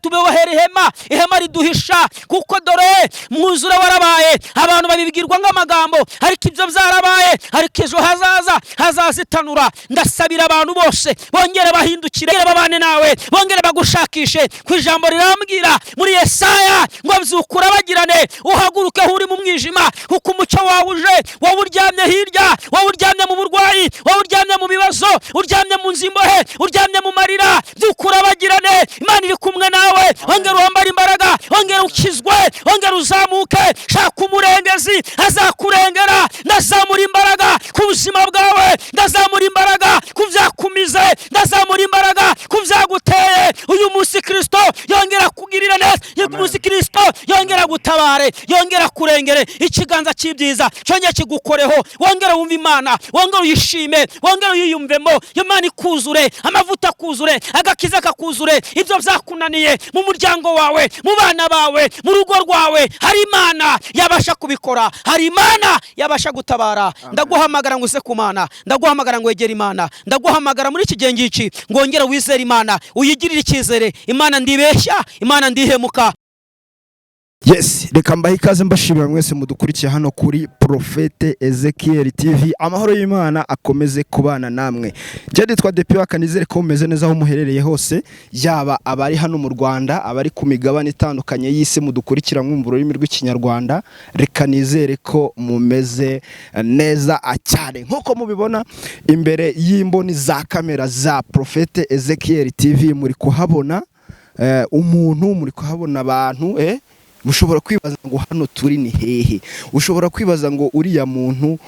tubewahera ihema riduhisha, kuko dore mwuzure warabaye, abantu babibwirwa nk'amagambo, ariko ibyo byarabaye, ariko ejo hazazitanura. Ndasabira abantu bose bongere bahindukire, babane nawe, bongere bagushakishe ku ijambo rirambwira muri Yesaya ngo byukura bagirane, uhaguruke uri mu mwijima, kuko umucyo wawe uje, wowe uryamye hirya, wowe uryamye mu burwayi, wowe uryamye mu bibazo, uryamye mu nzimbohe, uryamye mu marira, byukura bagirane, Imana iri kumwe nawe. Ongera wambara imbaraga, ongera ukizwe, ongera uzamuke, shaka umurengezi azakurengera. Ndazamura imbaraga ku buzima bwawe, ndazamura imbaraga ku byakumize, ndazamura imbaraga ku byaguteye. Uyu munsi Kristo yongera kugirira neza, uyu munsi Kristo yongera gutabare, yongera kurengere, ikiganza cy'ibyiza cyongera kigukoreho. Wongera wumva Imana, wongera uyishime, wongera uyiyumvemo, Imana ikuzure, amavuta akuzure, agakiza kakuzure. Ibyo byakunaniye mu muryango wawe, mu bana bawe, mu rugo rwawe, hari Imana yabasha kubikora, hari Imana yabasha gutabara. Ndaguhamagara ngo use ku Mana, ndaguhamagara ngo wegere Imana, ndaguhamagara muri iki gihe ngiki ngo wongere wizere Imana, uyigirire icyizere. Imana ndibeshya, Imana ndihemuka. Yes, reka mbahe ikaze mbashimira mwese mudukurikiye hano kuri Prophete Ezekiel TV. Amahoro y'Imana akomeze kubana namwe. Je nditwa Depi wakanizere ko mumeze neza aho muherereye hose, yaba abari hano mu Rwanda, abari ku migabane itandukanye y'isi mudukurikira mu rurimi rw'ikinyarwanda. Reka nizere ko mumeze neza cyane. Nkuko mubibona imbere y'imboni za kamera za Prophete Ezekiel TV, muri kuhabona umuntu, muri kuhabona abantu mushobora kwibaza ngo hano turi ni hehe, ushobora kwibaza ngo uriya muntu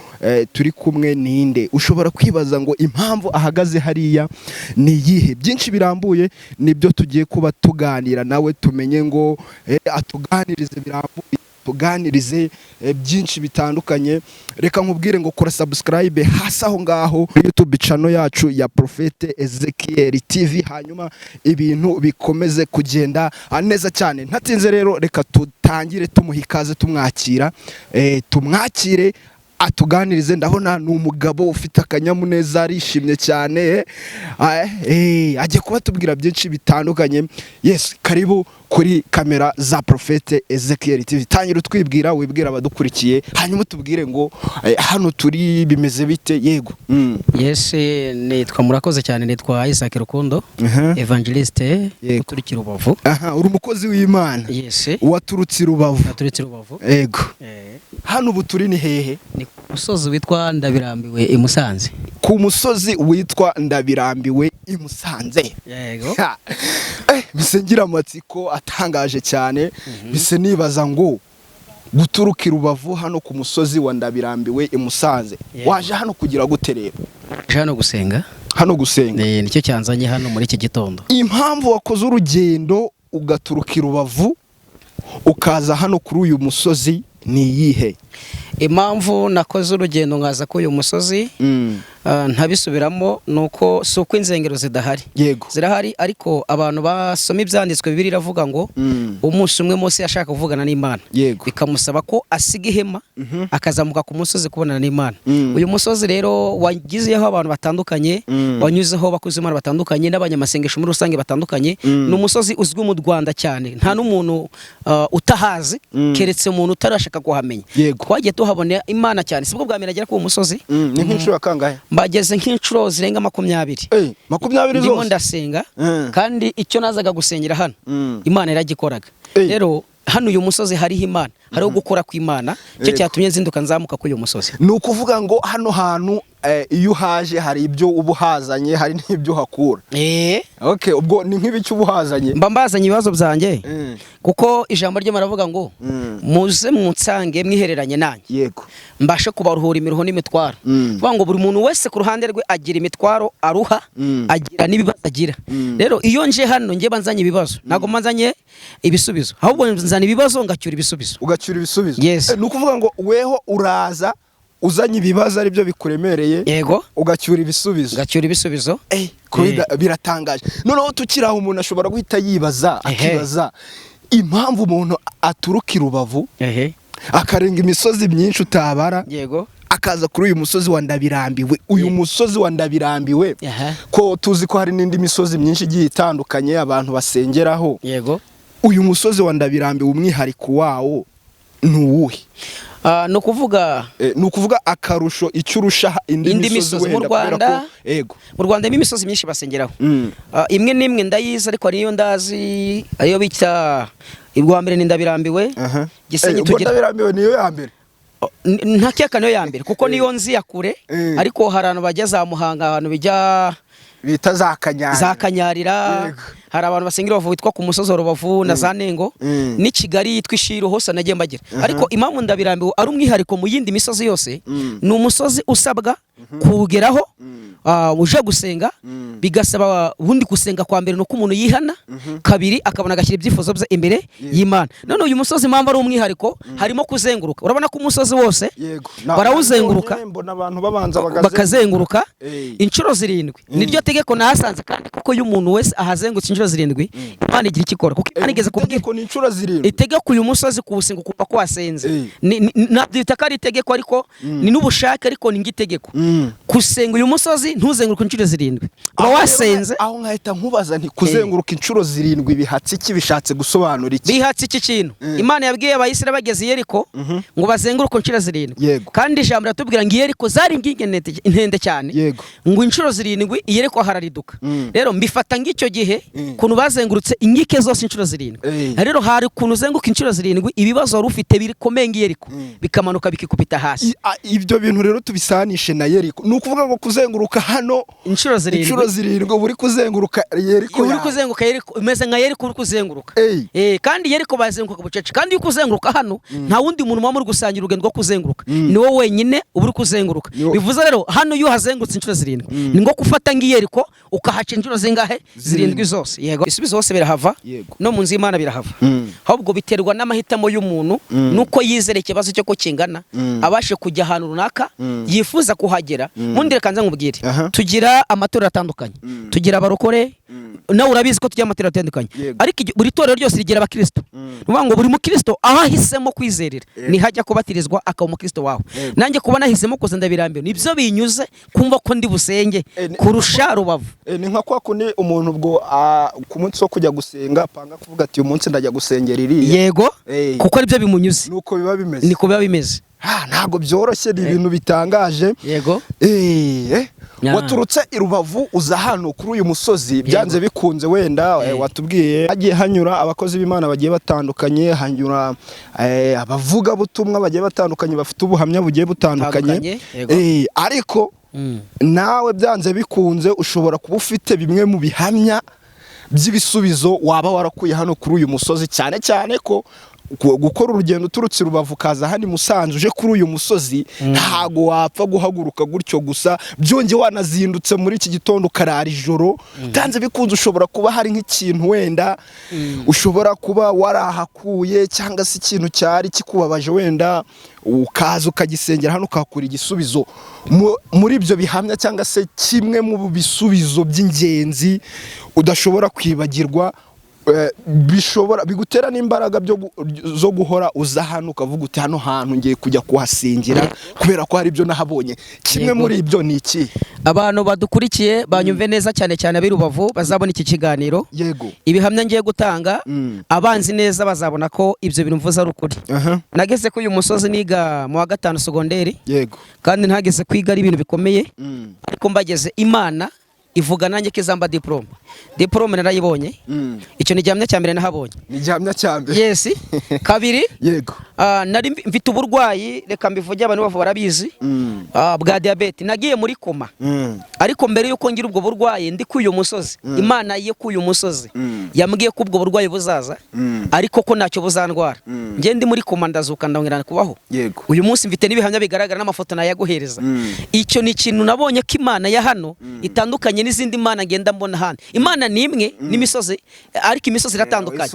turi kumwe ninde, ushobora kwibaza ngo impamvu ahagaze hariya ni yihe. Byinshi birambuye nibyo tugiye kuba tuganira nawe, tumenye ngo atuganirize birambuye, tuganirize byinshi bitandukanye. Reka nkubwire ngo kora subscribe hasi aho ngaho YouTube channel yacu ya Prophete Ezekiel TV, hanyuma ibintu bikomeze kugenda neza cyane. Ntatinze rero reka tutangire tumuha ikaze, tumwakire atuganirize. Ndabona ni umugabo ufite akanyamuneza, arishimye cyane, agiye kuba tubwira byinshi bitandukanye. Yes, karibu kuri kamera za Prophete Ezekiel TV. Tangira utwibwira, wibwira abadukurikiye, hanyuma tubwire ngo hano turi bimeze bite. Yego. Yes, nitwa murakoze cyane, nitwa Isaac Rukundo, evangeliste uturutse Rubavu. Uri umukozi w'Imana. Yes. Waturutse Rubavu. Yego. Hano ubu turi ni hehe? Ni ku musozi witwa Ndabirambiwe i Musanze. Ku musozi witwa Ndabirambiwe i Musanze. Yego. Bisengira amatsiko atangaje cyane. Bise nibaza ngo guturuka Rubavu hano ku musozi wa Ndabirambiwe i Musanze. Waje hano kugira gute rero? Hano gusenga. Hano gusenga. Nicyo cyanzanye hano muri iki gitondo. Impamvu wakoze urugendo ugaturuka Rubavu ukaza hano kuri uyu musozi ni yihe? Impamvu nakoze urugendo ngaza ko uyu musozi ntabisubiramo nuko suko inzengero zidahari. Yego. Zirahari, ariko abantu basoma ibyanditswe Bibiliya iravuga ngo umunsi umwe Mose yashaka kuvugana n'Imana, bikamusaba ko asiga ihema akazamuka ku musozi kubonana n'Imana. Uyu musozi rero wagizeho abantu batandukanye, wanyuzeho bakuze Imana batandukanye, n'abanyamasengesho muri rusange batandukanye. Ni umusozi uzwi mu Rwanda cyane, nta n'umuntu utahazi keretse umuntu utarashaka kuhamenya. Twagiye tuhabona Imana cyane, sibwo bwa mbere agera ku musozi. Ni nk'inshuro kangahe? Bageze nk'inshuro zirenga 20. 20 zose. Ndimo ndasenga, kandi icyo nazaga gusengera hano Imana iragikoraga. Rero hano uyu musozi hariho Imana, hariho gukora kw'Imana, cyo cyatumye nzinduka nzamuka kuri uyu musozi. Ni ukuvuga ngo hano hantu iyo haje hari ibyo ubuhazanye, hari n'ibyo hakura. Okay, ubwo ni nk'ibiki ubuhazanye? Mba mbazanye ibibazo byanjye, kuko ijambo rye maravuga ngo muze munsange mwihereranye nanjye. Yego. Mbashe kubaruhura imiruho n'imitwaro. Vuga ngo buri muntu wese ku ruhande rwe agira imitwaro aruha, agira n'ibibazo agira. Rero iyo nje hano nge banzanye ibibazo, ntago manzanye ibisubizo, ahubwo nzana ibibazo ngacyura ibisubizo. Ugacyura ibisubizo? Yes. Ni ukuvuga ngo weho uraza uzanye ibibazo ari byo bikuremereye. Yego. Ugacyura ibisubizo. Gacyura ibisubizo. Biratangaje. Noneho tukiraho umuntu ashobora guhita yibaza, akibaza impamvu umuntu aturuka Rubavu akarenga imisozi myinshi utabara. Yego. bakaza kuri uyu musozi wa Ndabirambiwe. Uyu musozi wa Ndabirambiwe ko tuzi ko hari n'indi misozi myinshi igiye itandukanye abantu basengeraho. Yego. Uyu musozi wa Ndabirambiwe umwihariko wawo nuwuhe? No kuvuga akarusho icurusha indi misozi mu Rwanda. Yego. Mu Rwanda imisozi myinshi basengeraho. Imwe nimwe ndayizi ariko niyo ndazi ayo bita irwa mbere ni Ndabirambiwe. Gisenyi tugira Ndabirambiwe niyo ya mbere. Ntakeka niyo ya mbere kuko niyo nzi ya kure ariko harano bajya Muhanga abantu bijya bita za Kanyarira. Hari abantu basengera bavuga witwa ku musozi wa Rubavu na za Nengo ni Kigali yitwa Ishiro hose nagiye mbagira. Ariko impamvu Ndabirambiwe ari umwihariko mu yindi misozi yose ni umusozi usabwa kugeraho uje gusenga bigasaba ubundi gusenga kwa mbere nuko umuntu yihana, kabiri akabona agashyira ibyifuzo bye imbere y'Imana. None uyu musozi impamvu ari umwihariko harimo kuzenguruka. Urabona ko umusozi wose barawuzenguruka, mbona abantu babanza bakazenguruka inshuro 7. Niryo tegeko nahasanze kandi kuko iyo umuntu wese ahazengutse inshuro 7 Imana igira ikikora kuko Imana igeze kubwira ko ni inshuro 7 itegeko uyu musozi kuwusenga kuva ko wasenze. Nabyita ko ari itegeko ariko ni n'ubushake ariko ni ngitegeko kusenga uyu musozi ntuzenguruka inshuro 7 uba wasenze. Aho nkahita nkubaza nti kuzenguruka inshuro 7 bihatse iki, bishatse gusobanura iki? Bihatse iki kintu Imana yabwiye abayisira bageze Yeriko ngo bazenguruka inshuro 7 kandi ijambo ratubwira ngo Yeriko zari intende cyane ngo inshuro 7 Yeriko harariduka. Rero mbifata ngicyo gihe kuntu bazengurutse ingike zose inshuro 7. Rero hari kuntu zenguka inshuro 7 ibibazo wari ufite bikomeye Yeriko bikamanuka bikikubita hasi. Ibyo bintu rero tubisanishe na Yeriko. Nukuvuga ngo kuzenguruka hano inshuro 7 buri kuzenguruka Yeriko, uri kuzenguruka Yeriko umeze nka Yeriko uri kuzenguruka. Kandi Yeriko bazenguruka bucece kandi iyo kuzenguruka hano nta wundi muntu muri gusangira urugendo rwo kuzenguruka, ni wowe wenyine uri kuzenguruka. Bivuze rero hano iyo hazengurutse inshuro 7 ni ngo kufata ngiyeriko ukahaca inshuro zingahe 7 zose. Yego isubizo hose birahava no mu nzi Imana birahava. Ahubwo biterwa n'amahitamo y'umuntu nuko yizere ikibazo cyo ko kingana abashe kujya ahantu runaka yifuza kuhagera. Mundire kanza nkubwire tugira amatorero atandukanye, tugira abarokore nawe urabizi ko tugira amatorero atandukanye ariko buri torero ryose rigira abakristo. Nuvuga ngo buri mukristo aho ahisemo kwizerera ni hajya kubatirizwa akaba umukristo wawe. Nanjye kuba nahisemo kuza Ndabirambiwe nibyo binyuze kumva ko ndi busenge kurusha Rubavu. Ni nka kwa kundi umuntu ubwo ku munsi wo kujya gusenga panga kuvuga ati uyu munsi ndajya gusengera iriya. Yego kuko aribyo bimunyuze. Nuko biba bimeze. Niko biba bimeze. Ntago byoroshye, ni ibintu bitangaje. Yego. Waturutse i Rubavu uza hano kuri uyu musozi byanze bikunze wenda watubwiye hagiye hanyura abakozi b'Imana bagiye batandukanye, hanyura abavuga butumwa bagiye batandukanye bafite ubuhamya bugiye butandukanye. Ariko nawe byanze bikunze ushobora kuba ufite bimwe mu bihamya by'ibisubizo waba warakuye hano kuri uyu musozi, cyane cyane ko gukora urugendo uturutse Rubavu kaza hano Musanze uje kuri uyu musozi ntago wapfa guhaguruka gutyo gusa, byonge wanazindutse muri iki gitondo karara ijoro. Byanze bikunze ushobora kuba hari nk'ikintu wenda ushobora kuba warahakuye cyangwa se ikintu cyari kikubabaje wenda ukaza ukagisengera hano ukakura igisubizo. Muri ibyo bihamya cyangwa se kimwe mu bisubizo by'ingenzi udashobora kwibagirwa bishobora bigutera n'imbaraga zo guhora uza hano ukavuga uti hano hantu ngiye kujya kuhasengera kubera ko hari ibyo nahabonye. Kimwe muri ibyo ni iki? Abantu badukurikiye banyumve neza cyane cyane ab'i Rubavu bazabona iki kiganiro. Yego. Ibihamya ngiye gutanga abanzi neza bazabona ko ibyo bintu mvuze ari ukuri. Nageze ko uyu musozi niga mu wa 5 segonderi. Yego. Kandi ntageze kwiga ari ibintu bikomeye ariko mbageze Imana ivuga nanjye kizamba diplome narayibonye. Icyo ni gihamya cyambere nahabonye. Ni gihamya cyambere. Yes. Kabiri yego nari mfite uburwayi reka mbivuge abantu bavu barabizi bwa diabete nagiye muri koma. Ariko mbere yuko ngira ubwo burwayi ndi kuyu musozi Imana ye kuyu musozi yambwiye ko ubwo burwayi buzaza ariko ko ntacyo buzandwara. Nge ndi muri koma ndazuka ndongera kubaho. Yego. Uyu munsi mfite n'ibihamya bigaragara n'amafoto nayaguhereza. Icyo ni ikintu nabonye ko Imana ya hano itandukanye n'izindi Imana ngenda mbona hano. Imana ni imwe n'imisozi ariko imisozi iratandukanye.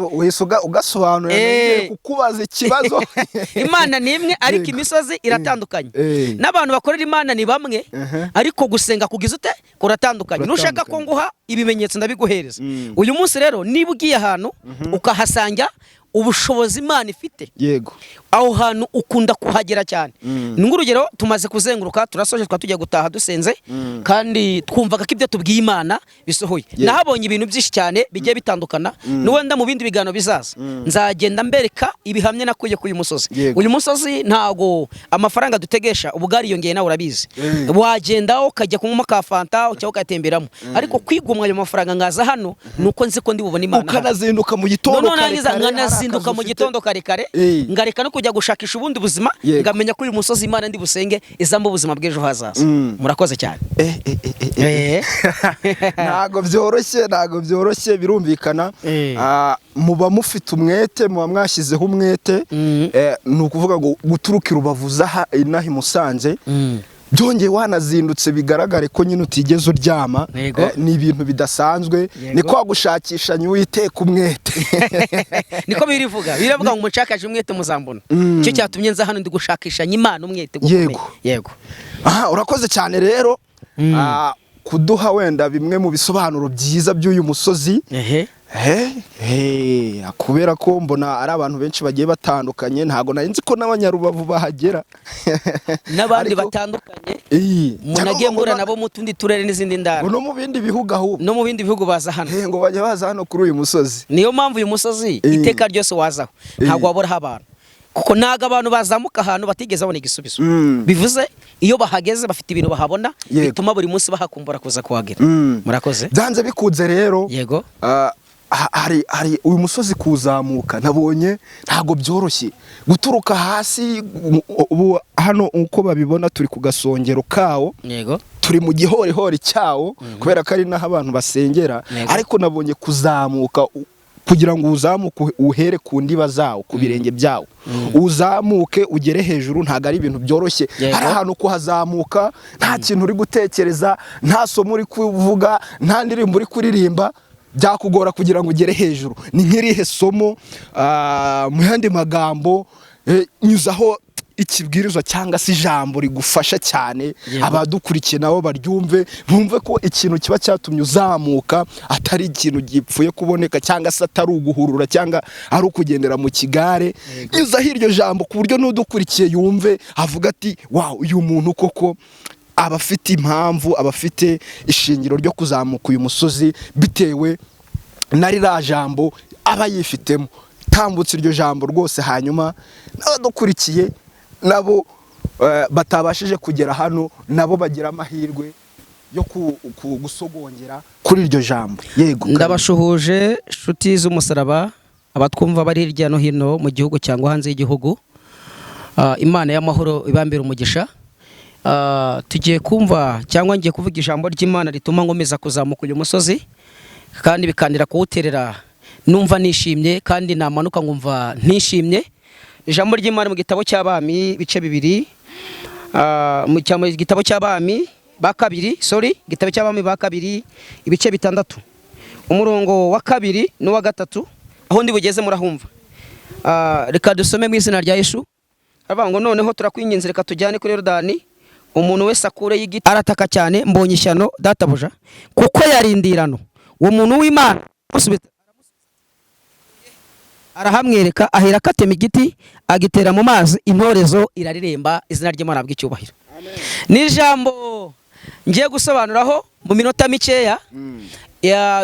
Ugasobanura ngiye kukubaza ikibazo. Imana ni imwe ariko imisozi iratandukanye. N'abantu bakorera Imana ni bamwe ariko gusenga kugize ute kuratandukanye. Nushaka ko nguha ibimenyetso ndabiguhereza. Uyu munsi rero niba ugiye ahantu ukahasanga ubushobozi Imana ifite yego aho hantu ukunda kuhagera cyane. Ni ngurugero tumaze kuzenguruka turasoje twatujya gutaha dusenze kandi twumvaga ko ibyo tubwiye Imana bisohoye. Nahabonye ibintu byinshi cyane bigiye bitandukana n'uwenda mu bindi bigano bizaza nzagenda mbereka ibihamye nakuye ku uyu musozi. Uyu musozi ntago amafaranga dutegesha ubugari yongeye nawe urabizi. Wagenda ukajya kunywa ka fanta cyangwa ukatemberamo ariko kwigomwa ayo mafaranga ngaza hano nuko nzi ko ndi bubone Imana. Ukanazinduka mu gitondo nkanazinduka mu gitondo kare ngareka no kujya gushakisha ubundi buzima ngamenya ko uyu musozi Imana ndi busenge izamba ubuzima bw'ejo hazaza. Murakoze cyane. Ntago byoroshye birumvikana. Muba mufite umwete, muba mwashyizeho umwete, ni ukuvuga ngo guturukira ubavuza inaha i Musanze byongeye wanazindutse bigaragare ko nyine utigeze uryama. Ni ibintu bidasanzwe. Ni kwa gushakishanya Uwiteka umwete. Niko birivuga ngo umucakaje umwete muzambona. Cyo cyatumye nza hano ndi gushakishanya Imana umwete. Yego. Urakoze cyane rero kuduha wenda bimwe mu bisobanuro byiza by'uyu musozi. Kubera ko mbona ari abantu benshi bagiye batandukanye, ntago nari nzi ko n'abanyarubavu bahagera n'abandi batandukanye. Munagiye mbura nabo mu tundi turere n'izindi ndara no mu bindi bihugu ahubwo no mu bindi bihugu baza hano ngo bajya baza hano kuri uyu musozi. Niyo mpamvu uyu musozi iteka ryose wazaho ntago waboraho abantu, kuko naga abantu bazamuka ahantu batigeze babona igisubizo. Bivuze iyo bahageze bafite ibintu bahabona bituma buri munsi bahakumbura kuza kuhagera. Murakoze. Byanze bikunze rero. Yego. Hari uyu musozi kuzamuka nabonye ntago byoroshye guturuka hasi. Hano uko babibona turi ku gasongero kawo. Yego. Turi mu gihorihori cyawo kubera ko ari naho abantu basengera. Ariko nabonye kuzamuka kugira ngo uzamuke uhere ku ndiba zawo ku birenge byawo uzamuke ugere hejuru ntago ari ibintu byoroshye. Hari ahantu kuhazamuka nta kintu uri gutekereza, nta somo uri kuvuga, nta ndirimbo uri kuririmba, byakugora kugira ngo ugere hejuru. Ni nk'irihe somo mu yandi magambo nyuzaho ikibwirizwa cyangwa se ijambo rigufasha cyane abadukurikiye nabo baryumve, bumve ko ikintu kiba cyatumye uzamuka atari ikintu gipfuye kuboneka cyangwa se atari uguhurura cyangwa ari ukugendera mu kigare. Nyuzaho iryo jambo ku buryo n'udukurikiye yumve avuga ati wow, uyu muntu koko aba afite impamvu, aba afite ishingiro ryo kuzamuka uyu musozi bitewe na ririya jambo aba yifitemo. Tambutse iryo jambo rwose, hanyuma n'abadukurikiye nabo batabashije kugera hano nabo bagira amahirwe yo gusogongera kuri iryo jambo. Yego. Ndabashuhuje inshuti z'umusaraba, abatwumva bari hirya no hino mu gihugu cyangwa hanze y'igihugu. Imana y'amahoro ibambera umugisha. Tugiye kumva cyangwa ngiye kuvuga ijambo ry'Imana rituma ngomeza kuzamuka uyu musozi kandi bikandira kuwuterera numva nishimye kandi namanuka ngumva ntishimye. Ijambo ry'Imana mu gitabo cy'Abami bice 2 mu gitabo cy'Abami ba kabiri igitabo cy'Abami ba kabiri ibice 6 umurongo wa 2 n'uwa 3 aho ndi bugeze murahumva. Reka dusome mu izina rya Yesu. Avuga ngo noneho turakwinginze reka tujyane kuri Yorodani umuntu wese akure y'igiti. Arataka cyane, mbonye ishyano databuja kuko yarindirano. Uwo muntu w'Imana arahamwereka ahera katema igiti agitera mu mazi, intorezo irariremba, izina ry'Imana bw'icyubahiro. Ni ijambo ngiye gusobanuraho mu minota mikeya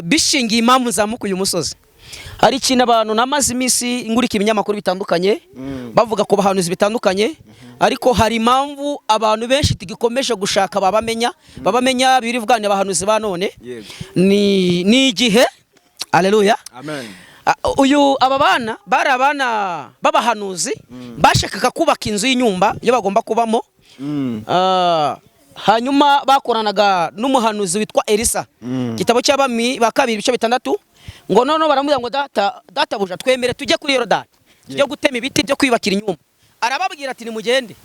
bishingiye impamvu nzamuka uyu musozi. Hari ikintu abantu namaze iminsi ngurika ibinyamakuru bitandukanye bavuga ko bahanuzi bitandukanye, ariko hari impamvu abantu benshi tugikomeje gushaka babamenya birivuganye abahanuzi ba none. Ni igihe. Haleluya. Amen. Aba bana bari abana b'abahanuzi bashakaga kubaka inzu y'inyumba yo bagomba kubamo. Hanyuma bakoranaga n'umuhanuzi witwa Elisa. Gitabo cy'Abami ba kabiri bice 6 ngo none baramubwira ngo databuja twemere tujye kuri Yorodani tujye gutema ibiti byo kwibakira inyumba. Arababwira ati nimugende.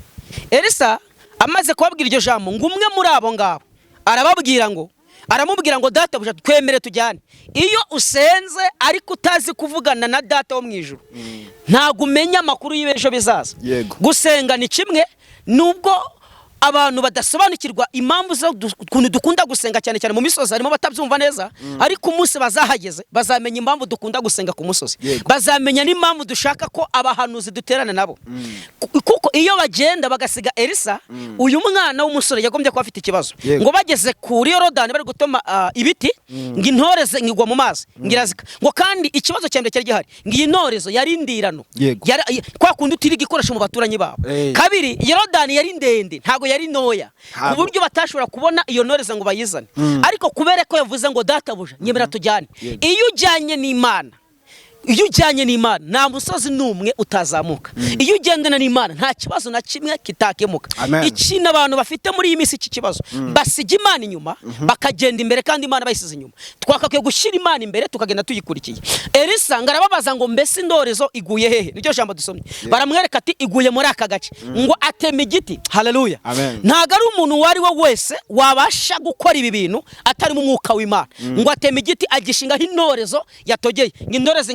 Elisa amaze kubabwira iryo jambo ngo umwe muri abo ngabo aramubwira ngo databuja twemere tujyane. Iyo usenze ariko utazi kuvugana na data wo mu ijuru ntago umenya amakuru y'ejo bizaza. Gusenga ni kimwe, nubwo abantu badasobanukirwa impamvu zo kuntu dukunda gusenga cyane cyane mu misozi, harimo batabyumva neza, ariko umunsi bazahageze bazamenya impamvu dukunda gusenga ku musozi, bazamenya n'impamvu dushaka ko abahanuzi duterana nabo, kuko iyo bagenda bagasiga Elisa, uyu mwana w'umusore yagombye kuba afite ikibazo, ngo bageze kuri Yorodani bari gutoma ibiti, ngo intoreze ngigwa mu mazi ngirazika, ngo kandi ikibazo cyane cyari gihari, ngo iyi ntorezo yari indirano, kwa kundi utiriga ikoresha mu baturanyi babo. Kabiri, Yorodani yari ndende, ntago yari noya, ku buryo batashobora kubona iyo ntoreza ngo bayizane, ariko kubera ko yavuze ngo databuja nyemera tujyane. Iyo ujyanye n'Imana, iyo ujyanye n'Imana nta musozi n'umwe utazamuka, iyo ugendana n'Imana nta kibazo na kimwe kitakemuka. Ikintu abantu bafite muri iyi minsi iki kibazo, basiga Imana inyuma bakagenda imbere kandi Imana bayisize inyuma. Twakakwiye gushyira Imana imbere tukagenda tuyikurikiye. Elisa ngarababaza ngo mbese indorezo iguye hehe, nicyo jambo dusomye, baramwereka ati iguye muri aka gace, ngo ateme igiti. Haleluya. Ntago ari umuntu wari we wese wabasha gukora ibi bintu atari mu mwuka w'Imana, ngo ateme igiti agishingaho intorezo yatogeye, ngo intorezo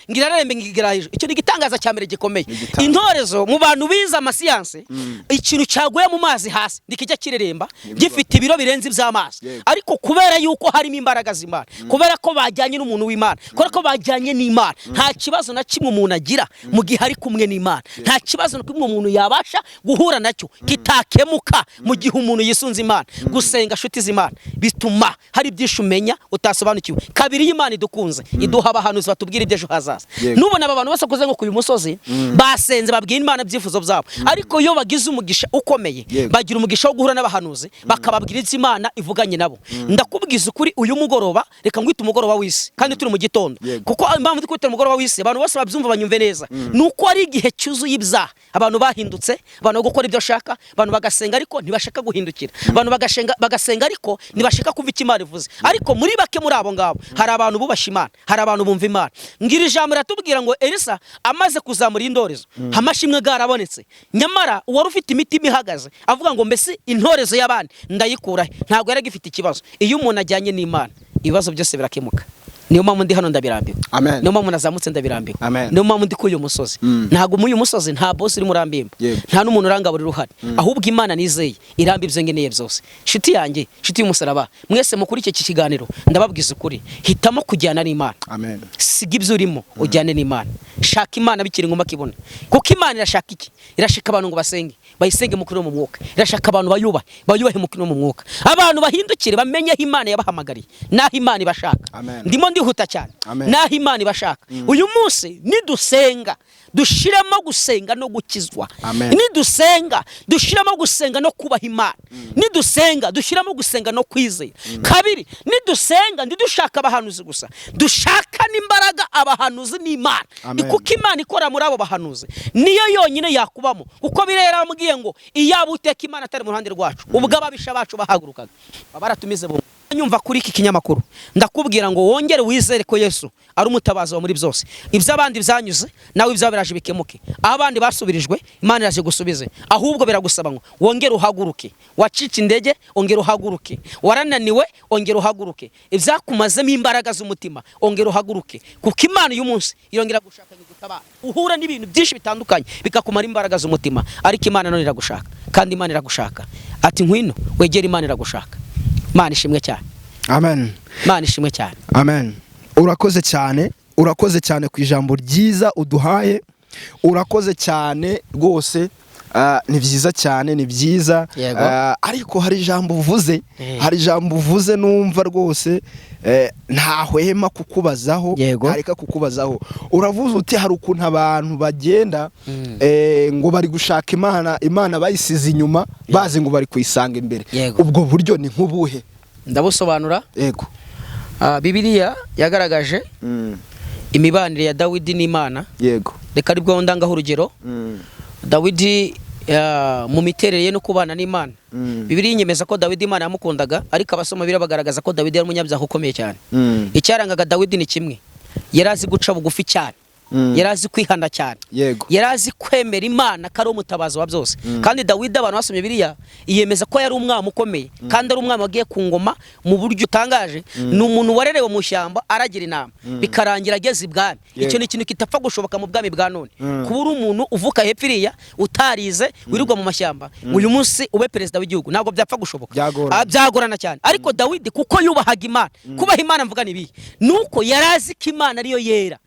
ngirarembe ngigiraje. Icyo ni gitangaza cya mbere gikomeye. Intorezo mu bantu biza amasiyanse, ikintu cyaguye mu mazi hasi ndikijya kireremba gifite ibiro birenze iby'amazi, ariko kubera yuko harimo imbaraga z'Imana, kubera ko bajyanye n'umuntu w'Imana, kubera ko bajyanye n'Imana, nta kibazo na kimwe umuntu agira mu gihe ari kumwe n'Imana, nta kibazo na kimwe umuntu yabasha guhura nacyo kitakemuka mu gihe umuntu yisunze Imana. Gusenga nshuti z'Imana bituma hari byinshi umenya utasobanukiwe. Kabiri, y'Imana idukunze iduha abahanuzi batubwira ibyejo hazaza. Nubona aba bantu bose kuze ngo kuyu musozi basenze babwira Imana byifuzo byabo, ariko iyo bagize umugisha ukomeye bagira umugisha wo guhura n'abahanuzi bakababwira Imana ivuganye nabo. Ndakubwiza ukuri, uyu mugoroba reka ngwite umugoroba w'isi kandi turi mu gitondo, kuko impamvu ndi kwita umugoroba w'isi abantu bose babyumva banyumve neza, nuko ari igihe cyuzuye ibyaha. Abantu bahindutse, abantu gukora ibyo shaka, abantu bagasenga ariko ntibashaka guhindukira, abantu bagasenga ariko ntibashaka kumva icyo Imana ivuze. Ariko muri bake muri abo ngabo hari abantu bubasha Imana, hari abantu bumva Imana. Ngira ijambo ratubwira ngo Elisa amaze kuzamura indorezo amashimwe garabonetse, nyamara uwari ufite imitima ihagaze avuga ngo mbese intorezo y'abandi ndayikurahe, ntabwo yari agifite ikibazo. Iyo umuntu ajyanye n'Imana ibibazo byose birakemuka. Niyo mpamvu ndi hano ndabirambiwe, niyo mpamvu nazamutse ndabirambiwe, niyo mpamvu ndi kuyu musozi. Ntago muri uyu musozi nta boss uri murambimba, nta n'umuntu urangaburira uruhari, ahubwo Imana nizeye irambibye ngeneye byose. Shiti yanjye, shiti y'umusaraba, mwese mukuri iki kiganiro ndababwiza ukuri, hitamo kujyana n'Imana. Siga ibyo urimo ujyane n'Imana, shaka Imana bikiri ngoma kibona, kuko Imana irashaka iki? Irashaka abantu ngo basenge, bayisenge mukuri mu mwuka, irashaka abantu bayubahe mukuri mu mwuka, abantu bahindukire bamenye Imana yabahamagariye naho Imana ibashaka. Ndimo ndihuta cyane, naho Imana ibashaka. Uyu munsi nidusenga dushiramo gusenga no gukizwa, nidusenga dushiramo gusenga no kubaha Imana, nidusenga dushiramo gusenga no kwizera. Kabiri, nidusenga ndidushaka abahanuzi gusa, dushaka n'imbaraga abahanuzi n'Imana, kuko Imana ikora muri abo bahanuzi niyo yonyine yakubamo, kuko birera bamubwiye ngo iyaba uteka Imana atari mu ruhande rwacu ubwo ababisha bacu bahagurukaga baratumize bo. Nyumva kuri iki kinyamakuru ndakubwira ngo wongere wizere ko Yesu ari umutabazi wa muri byose. Ibyo abandi byanyuze nawe ibyo biraje bikemuke, abandi basubirijwe Imana iraje gusubize, ahubwo biragusaba ngo wongere uhaguruke. Wacitse indege ongera uhaguruke, warananiwe ongera uhaguruke, ibyakumazemo imbaraga z'umutima ongera uhaguruke, kuko Imana uyu munsi irongera gushaka gutabara. Uhura n'ibintu byinshi bitandukanye bikakumara imbaraga z'umutima, ariko Imana none iragushaka, kandi Imana iragushaka ati ngwino wegere Imana iragushaka. Imana ishimwe cyane. Amen. Imana ishimwe cyane. Amen. Urakoze cyane ku ijambo ryiza uduhaye, urakoze cyane rwose. Ni byiza cyane, ni byiza, ariko hari ijambo uvuze numva rwose ntahwema kukubazaho, areka kukubazaho. Uravuze uti hari ukuntu abantu bagenda ngo bari gushaka Imana bayisize inyuma, bazi ngo bari kuyisanga imbere. Ubwo buryo ni nk'ubuhe? Ndabusobanura. Yego. Bibiliya yagaragaje imibanire ya Dawidi n'Imana. Yego. Reka aribwo ndangaho urugero. Dawidi mu miterere ye no kubana n'Imana, Bibiliya inyemeza ko Dawidi Imana yamukundaga, ariko abasoma birabagaragaza ko Dawidi yari umunyabyaha ukomeye cyane. Icyarangaga Dawidi ni kimwe, yari azi guca bugufi cyane. yari azi kwihana cyane, yego yari azi kwemera Imana ko ari umutabazi wa byose. Kandi Dawidi abantu basomye Bibiliya yiyemeza ko yari umwami ukomeye, kandi ari umwami wagiye ku ngoma mu buryo utangaje. Ni umuntu warerewe mu shyamba aragira inama bikarangira ageze ibwami. Icyo ni ikintu kitapfa gushoboka mu bwami bwa none. Kuba uri umuntu uvuka hepfo iriya utarize wirirwa mu mashyamba, uyu munsi ube perezida w'igihugu ntabwo byapfa gushoboka, byagorana cyane. Ariko Dawidi kuko yubahaga Imana, kubaha Imana mvuga nibi nuko yari azi ko Imana ariyo yera.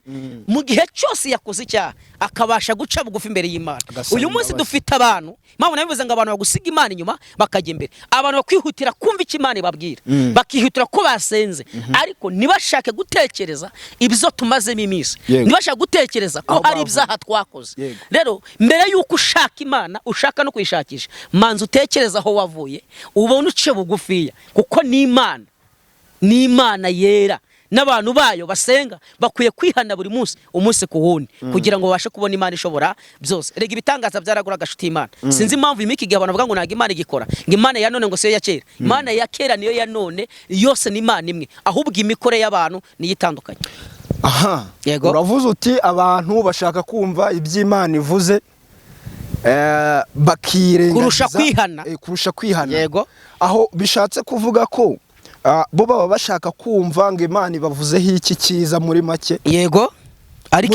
Mu gihe cyose yakoze icyaha akabasha guca bugufi imbere y'Imana. Uyu munsi dufite abantu, mpamvu nabivuze ngo abantu bagusiga Imana inyuma bakajya imbere, abantu bakwihutira kumva icyo Imana ibabwira, bakihutira ko basenze, ariko ntibashake gutekereza ibyo tumazemo iminsi, ntibashake gutekereza ko ari ibyaha twakoze. Rero mbere y'uko ushaka Imana, ushaka no kuyishakisha, manza utekereza aho wavuye, ubone uce bugufiya, kuko ni Imana yera. N'abantu bayo basenga bakwiye kwihana buri munsi, umunsi ku wundi, kugira ngo babashe kubona Imana ishobora byose. Rega ibitangaza byaragura gashuti Imana. Sinzi impamvu imiki gihe abantu bavuga ngo ntago Imana igikora, ngo Imana ya none ngo siyo ya kera. Imana ya kera niyo ya none, yose ni Imana imwe, ahubwo imikore y'abantu niyo itandukanye. Aha, uravuze uti abantu bashaka kumva iby'Imana ivuze bakirengagiza kurusha kwihana. Yego, aho bishatse kuvuga ko bo baba bashaka kumva ngo Imana ibavuzeho iki cyiza muri make. Yego, ariko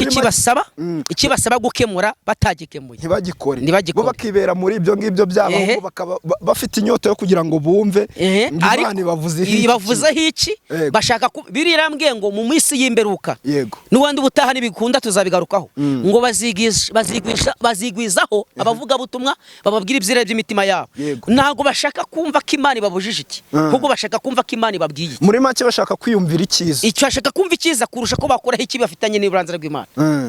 ikibasaba gukemura batagikemuye ntibagikore, bo bakibera muri ibyo ngibyo byabo, ahubwo bakaba bafite inyota yo kugira ngo bumve ngo Imana ibavuzeho iki. Bashaka birirambwiye ngo mu minsi y'imberuka, n'ubundi ubutaha n'ibikunda tuzabigarukaho, ngo bazigwizaho abavuga butumwa bababwira ibyire by'imitima yabo. Ntago bashaka kumva ko Imana ibabujije iki, ahubwo bashaka kumva ko Imana ibabwiye. Muri make bashaka kwiyumvira icyiza, icyo bashaka kumva icyiza kurusha ko bakoraho iki bafitanye n'uburanzira bw'Imana.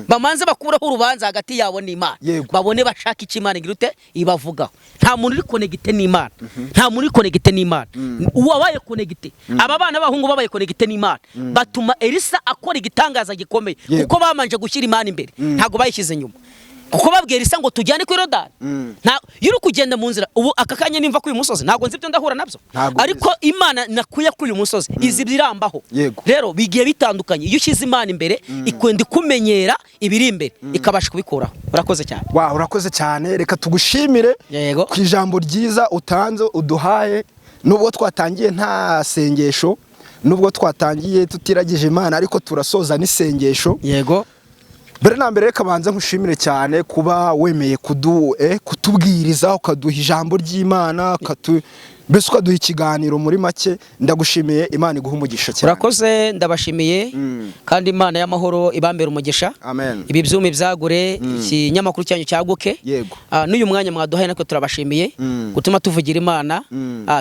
Bamanze bakuraho urubanza hagati yabo n'Imana, babone bashaka iki Imana ngirute ibavugaho. Nta muntu uri connecte n'Imana, nta muntu uri connecte n'Imana. Uwabaye connecte, aba bana bahungu babaye connecte n'Imana, batuma Elisa akora igitangaza gikomeye, kuko bamanje gushyira Imana imbere, ntago bayishyize nyuma. Kuko babwira Elisa ngo tujyane kuri Yorodani, yuri kugenda mu nzira. Ubu akakanya nimva ku uyu musozi ntago nzi ibyo ndahura nabyo, ariko Imana nakuye ku uyu musozi izi birambaho. Rero bigiye bitandukanye, iyo ushyize Imana imbere ikwenda kumenyera ibiri imbere ikabasha kubikuraho. Urakoze cyane. Urakoze cyane, reka tugushimire ku ijambo ryiza utanze uduhaye. Nubwo twatangiye nta sengesho, nubwo twatangiye tutiragije Imana, ariko turasoza n'isengesho. Yego, mbere na mbere reka banze nkushimire cyane kuba wemeye kutubwiriza, ukaduha ijambo ry'Imana, mbese ukaduha ikiganiro. Muri make ndagushimiye, Imana iguha umugisha cyane. Urakoze, ndabashimiye, kandi Imana y'amahoro ibambera umugisha. Amen. Ibi byumi byagure, ikinyamakuru cyanyu cyaguke. Yego. N'uyu mwanya mwaduhaye nako turabashimiye, gutuma tuvugira Imana,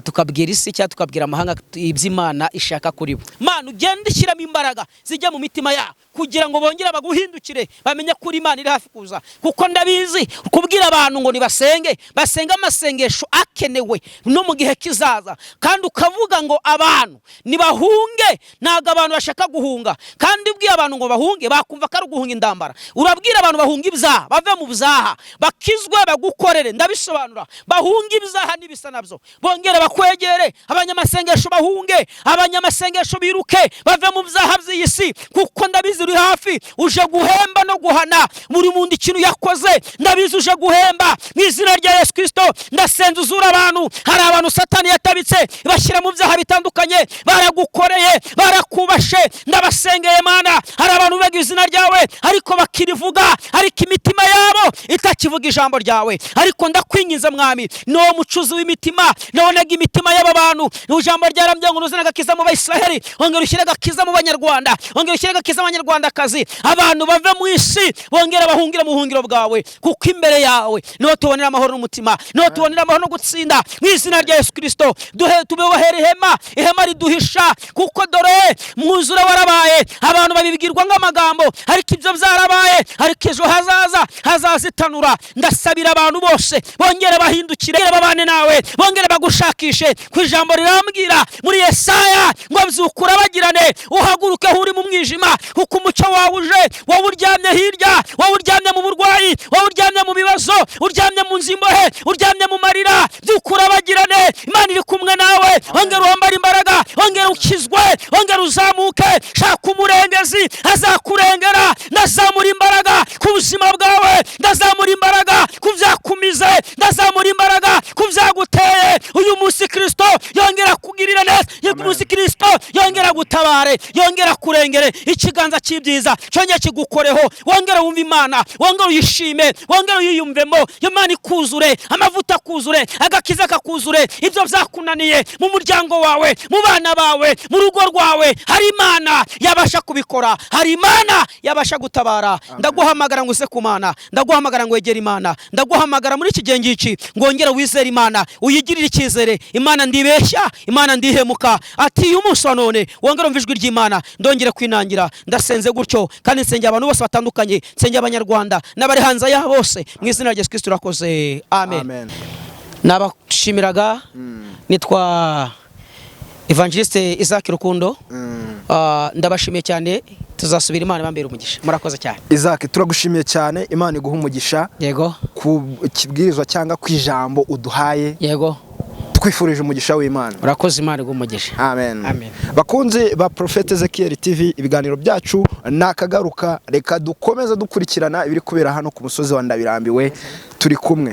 tukabwira isi cyangwa tukabwira amahanga iby'Imana ishaka kuri bo. Mana ugende ushyiramo imbaraga zijya mu mitima yabo, kugira ngo bongere baguhindukire, bamenye kuri Imana iri hafi kuza. Kuko ndabizi kubwira abantu ngo nibasenge, basenga amasengesho akenewe no mu gihe kizaza, kandi ukavuga ngo abantu nibahunge, ntago abantu bashaka guhunga. Kandi ubwiye abantu ngo bahunge, bakumva ko ari guhunga indambara. Urabwira abantu bahunga ibyaha, bave mu byaha, bakizwe, bagukorere. Ndabisobanura, bahunga ibyaha n'ibisa nabyo, bongere bakwegere. Abanyamasengesho bahunge, abanyamasengesho biruke, bave mu byaha by'iyi si, kuko ndabizi uri hafi, uje guhemba no guhana buri muntu ikintu yakoze. Ndabizi uje guhemba mu izina rya Yesu Kristo. Ndasenze uzura abantu. Hari abantu Satani yatabitse bashyira mu byaha bitandukanye, baragukoreye, barakubashe. Ndabasengeye Mana, hari abantu bega izina ryawe ariko bakirivuga, ariko imitima yabo itakivuga ijambo ryawe. Ariko ndakwinginze Mwami, no mucuzi w'imitima, nabonaga imitima y'aba bantu. Ijambo ryarambye ngo uzana gakiza mu Bayisiraheli, ongera ushyire gakiza mu Banyarwanda, ongera ushyire gakiza mu Banyarwandakazi. Abantu bave mu isi, bongera bahungire mu buhungiro bwawe, kuko imbere yawe niho tubonera amahoro n'umutima, niho tubonera amahoro no gutsinda. Mu izina rya Yesu Kristo tubeho ihema riduhisha, kuko dore mwuzure warabaye. Abantu babibwirwa nk'amagambo, ariko ibyo byarabaye, ariko ejo hazazitanura. Ndasabira abantu bose bongere bahindukire, babane nawe, bongere bagushakishe. Ku ijambo rirambwira muri Yesaya ngo byukura bagirane, uhaguruke uri mu mwijima, kuko umucyo wawe uje. Wowe uryamye hirya, wowe uryamye mu burwayi, wowe uryamye mu bibazo, uryamye mu nzimbohe, uryamye mu marira, byukura bagirane. Imana iri kumwe nawe, ongera wambare imbaraga, ongera ukizwe, ongera uzamuke. Shaka umurengezi azakurengera, nazamura imbaraga ku buzima bwawe, ndazamura imbaraga ku byakumize, ndazamura imbaraga ku byaguteye. Uyu munsi Kristo yongera kugirira neza, uyu munsi Kristo yongera gutabare, yongera kurengere, ikiganza cy'ibyiza cyongera kigukoreho, wongera wumva Imana, wongera uyishime, wongera uyiyumvemo, Imana ikuzure, amavuta akuzure, agakiza kakuzure, ibyo byakunaniye mu muryango wawe, mu bana bawe, mu rugo rwawe, hari Imana yabasha kubikora, hari Imana yabasha gutabara. Ndaguhamagara ngo use ku Mana, ndaguhamagara ngo wegere Imana, ndaguhamagara muri iki gihe ngiki ngo wongere wizere Imana, uyigirire icyizere. Imana ndibeshya, Imana ndihemuka, ati uyu munsi wa none wongere umva ijwi ry'Imana, ndongere kwinangira. Ndasenze gutyo kandi nsengera abantu bose batandukanye, nsengera abanyarwanda n'abari hanze ya bose, mu izina rya Yesu Kristo urakoze, amen. Nabashimiraga, nitwa Evangeliste Isaac Rukundo. Ndabashimiye cyane, tuzasubira, Imana bambere umugisha. Murakoze cyane. Isaac, turagushimiye cyane, Imana iguha umugisha. Yego. Ku kibwirizwa cyangwa ku ijambo uduhaye. Yego. Twifurije umugisha w'Imana. Urakoze, Imana iguha umugisha. Amen. Amen. Bakunzi ba Prophete Ezekiel TV, ibiganiro byacu nakagaruka, reka dukomeza dukurikirana ibiri kubera hano ku musozi wa Ndabirambiwe, turi kumwe.